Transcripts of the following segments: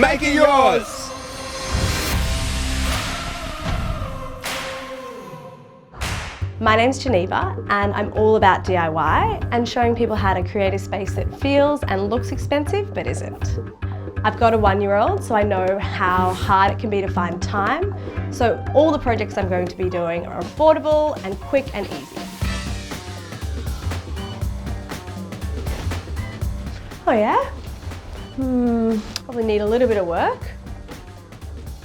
Make it yours! My name's Geneva and I'm all about DIY and showing people how to create a space that feels and looks expensive but isn't. I've got a 1-year-old, so I know how hard it can be to find time. So all the projects I'm going to be doing are affordable and quick and easy. Oh yeah? Probably need a little bit of work.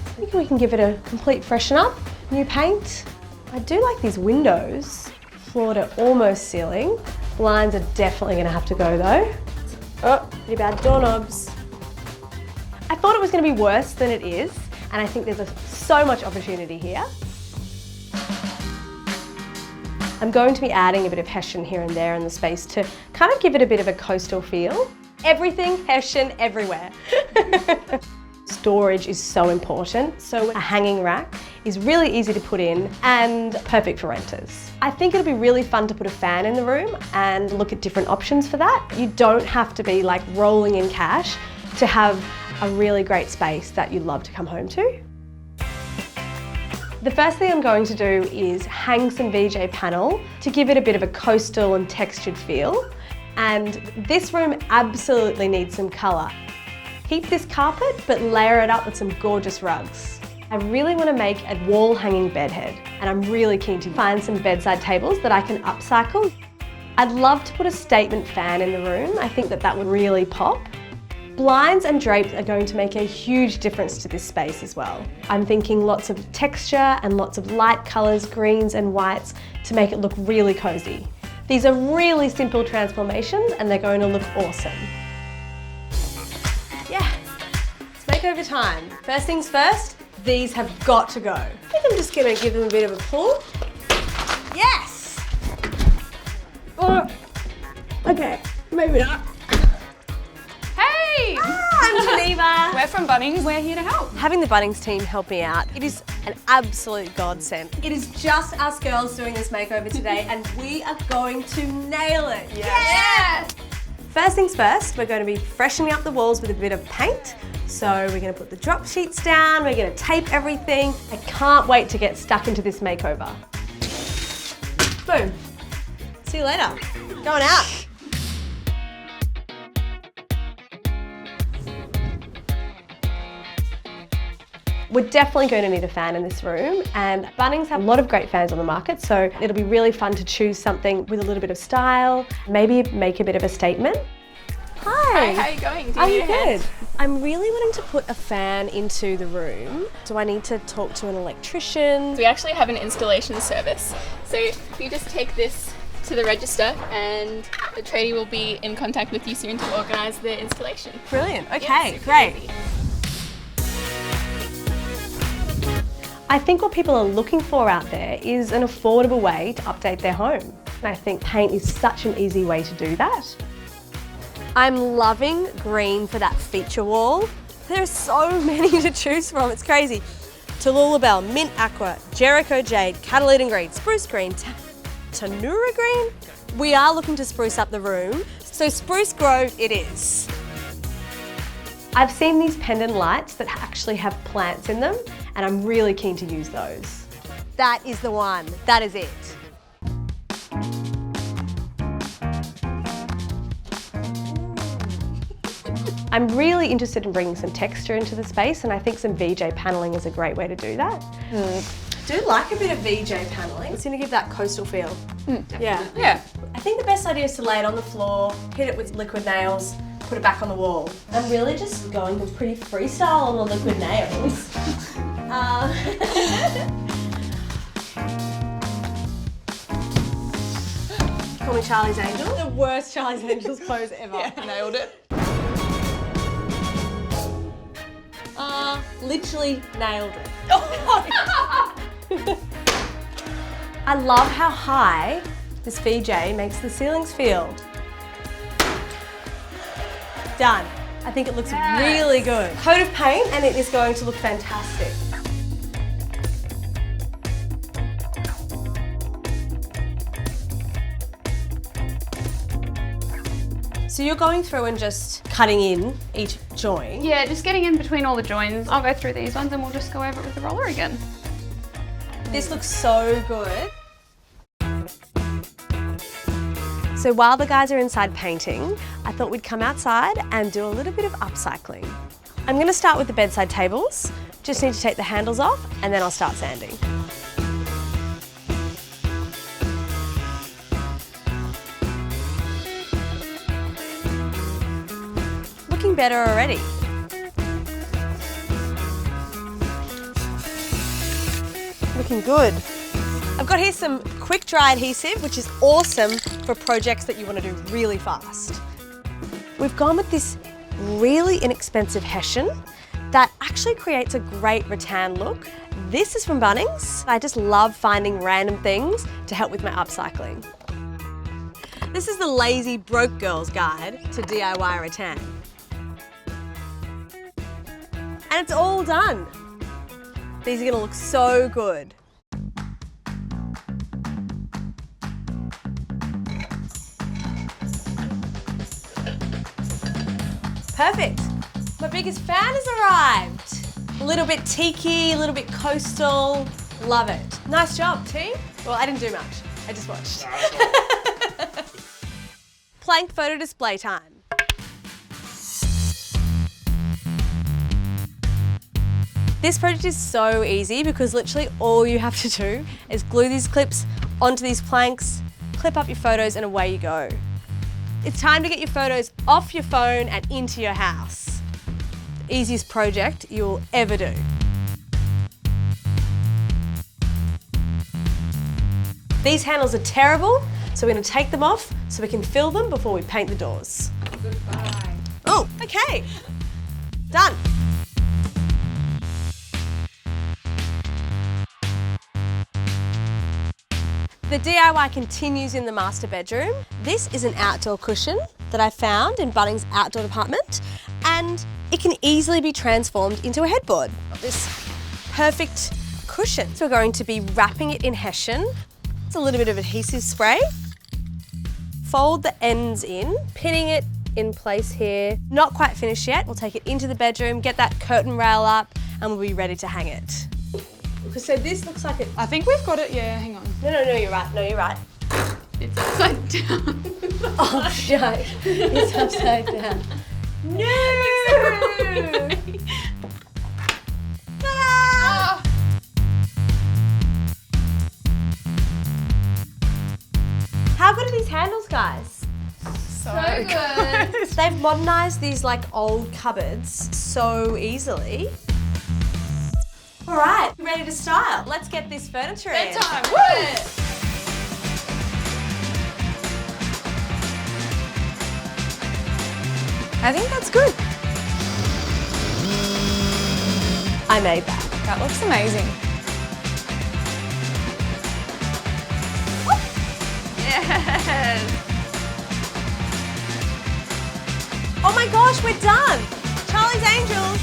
I think we can give it a complete freshen up, new paint. I do like these windows, floor to almost ceiling. Blinds are definitely going to have to go though. Oh, pretty bad doorknobs. I thought it was going to be worse than it is, and I think there's so much opportunity here. I'm going to be adding a bit of hessian here and there in the space to kind of give it a bit of a coastal feel. Everything hessian everywhere. Storage is so important, so a hanging rack is really easy to put in and perfect for renters. I think it'll be really fun to put a fan in the room and look at different options for that. You don't have to be like rolling in cash to have a really great space that you love to come home to. The first thing I'm going to do is hang some beige panel to give it a bit of a coastal and textured feel. And this room absolutely needs some colour. Keep this carpet, but layer it up with some gorgeous rugs. I really want to make a wall hanging bedhead, and I'm really keen to find some bedside tables that I can upcycle. I'd love to put a statement fan in the room. I think that would really pop. Blinds and drapes are going to make a huge difference to this space as well. I'm thinking lots of texture and lots of light colours, greens and whites to make it look really cosy. These are really simple transformations and they're going to look awesome. Yeah, it's makeover time. First things first, these have got to go. I think I'm just going to give them a bit of a pull. Yes! Oh, okay, maybe not. Hey! I'm Geneva. We're from Bunnings. We're here to help. Having the Bunnings team help me out, it is an absolute godsend. It is just us girls doing this makeover today and we are going to nail it. Yes! First things first, we're going to be freshening up the walls with a bit of paint. So we're going to put the drop sheets down, we're going to tape everything. I can't wait to get stuck into this makeover. Boom. See you later. Going out. We're definitely going to need a fan in this room, and Bunnings have a lot of great fans on the market, so it'll be really fun to choose something with a little bit of style, maybe make a bit of a statement. Hi. Hi, how are you going? I'm good. I'm really wanting to put a fan into the room. Do I need to talk to an electrician? We actually have an installation service. So you just take this to the register and the tradie will be in contact with you soon to organise the installation. Brilliant. Okay, Yeah, great. easy. I think what people are looking for out there is an affordable way to update their home. And I think paint is such an easy way to do that. I'm loving green for that feature wall. There's so many to choose from, it's crazy. Tallulah Bell, Mint Aqua, Jericho Jade, Catalina Green, Spruce Green, Tanura Green. We are looking to spruce up the room, so Spruce Grove it is. I've seen these pendant lights that actually have plants in them, and I'm really keen to use those. That is the one, that is it. I'm really interested in bringing some texture into the space, and I think some VJ paneling is a great way to do that. I do like a bit of VJ paneling. It's going to give that coastal feel. Yeah. I think the best idea is to lay it on the floor, hit it with liquid nails, put it back on the wall. I'm really just going with pretty freestyle on the liquid nails. Call me Charlie's Angel. The worst Charlie's Angels pose ever. Yeah, nailed it. Literally nailed it. I love how high this VJ makes the ceilings feel. Done. I think it looks really good. Coat of paint and it is going to look fantastic. So you're going through and just cutting in each joint showing. Yeah, just getting in between all the joins. I'll go through these ones and we'll just go over it with the roller again. This looks so good. So while the guys are inside painting, I thought we'd come outside and do a little bit of upcycling. I'm going to start with the bedside tables. Just need to take the handles off and then I'll start sanding. Looking better already. Looking good. I've got here some quick dry adhesive, which is awesome for projects that you want to do really fast. We've gone with this really inexpensive hessian that actually creates a great rattan look. This is from Bunnings. I just love finding random things to help with my upcycling. This is the lazy broke girl's guide to DIY rattan. And it's all done. These are going to look so good. Perfect. My biggest fan has arrived. A little bit tiki, a little bit coastal. Love it. Nice job, team. Well, I didn't do much. I just watched. Plank photo display time. This project is so easy because literally all you have to do is glue these clips onto these planks, clip up your photos and away you go. It's time to get your photos off your phone and into your house. The easiest project you'll ever do. These handles are terrible, so we're going to take them off so we can fill them before we paint the doors. Goodbye. Oh, okay. Done. The DIY continues in the master bedroom. This is an outdoor cushion that I found in Bunnings' outdoor department, and it can easily be transformed into a headboard. This perfect cushion. So we're going to be wrapping it in hessian. It's a little bit of adhesive spray. Fold the ends in, pinning it in place here. Not quite finished yet. We'll take it into the bedroom, get that curtain rail up, and we'll be ready to hang it. So this looks like it. I think we've got it, yeah, hang on. No, you're right. No, you're right. It's upside down. Oh, shit. It's upside down. No! Ah! How good are these handles, guys? So good. They've modernised these like old cupboards so easily. All right, ready to style. Let's get this furniture in. Bedtime. Woo! I think that's good. I made that. That looks amazing. Yes. Oh my gosh, we're done. Charlie's Angels.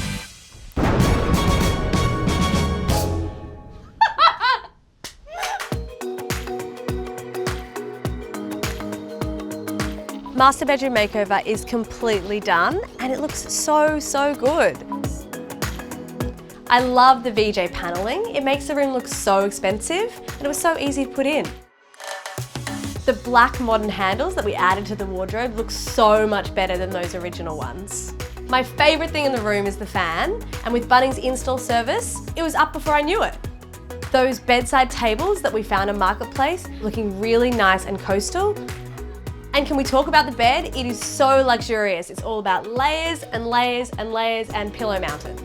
Master bedroom makeover is completely done and it looks so, so good. I love the VJ paneling. It makes the room look so expensive and it was so easy to put in. The black modern handles that we added to the wardrobe look so much better than those original ones. My favourite thing in the room is the fan, and with Bunnings install service, it was up before I knew it. Those bedside tables that we found in Marketplace looking really nice and coastal. And can we talk about the bed? It is so luxurious. It's all about layers and layers and layers and pillow mounted.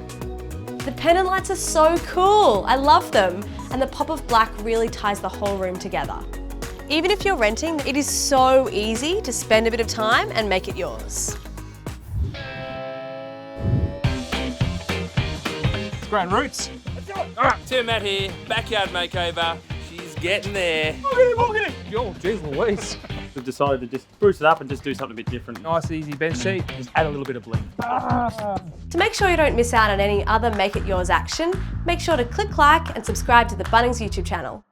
The pendant lights are so cool. I love them. And the pop of black really ties the whole room together. Even if you're renting, it is so easy to spend a bit of time and make it yours. It's growing roots. Alright, Tim Matt here, backyard makeover. She's getting there. Look at it. Oh, jeez Louise. We've decided to just spruce it up and just do something a bit different. Nice, easy bed sheet. Just add a little bit of bling. To make sure you don't miss out on any other Make It Yours action, make sure to click like and subscribe to the Bunnings YouTube channel.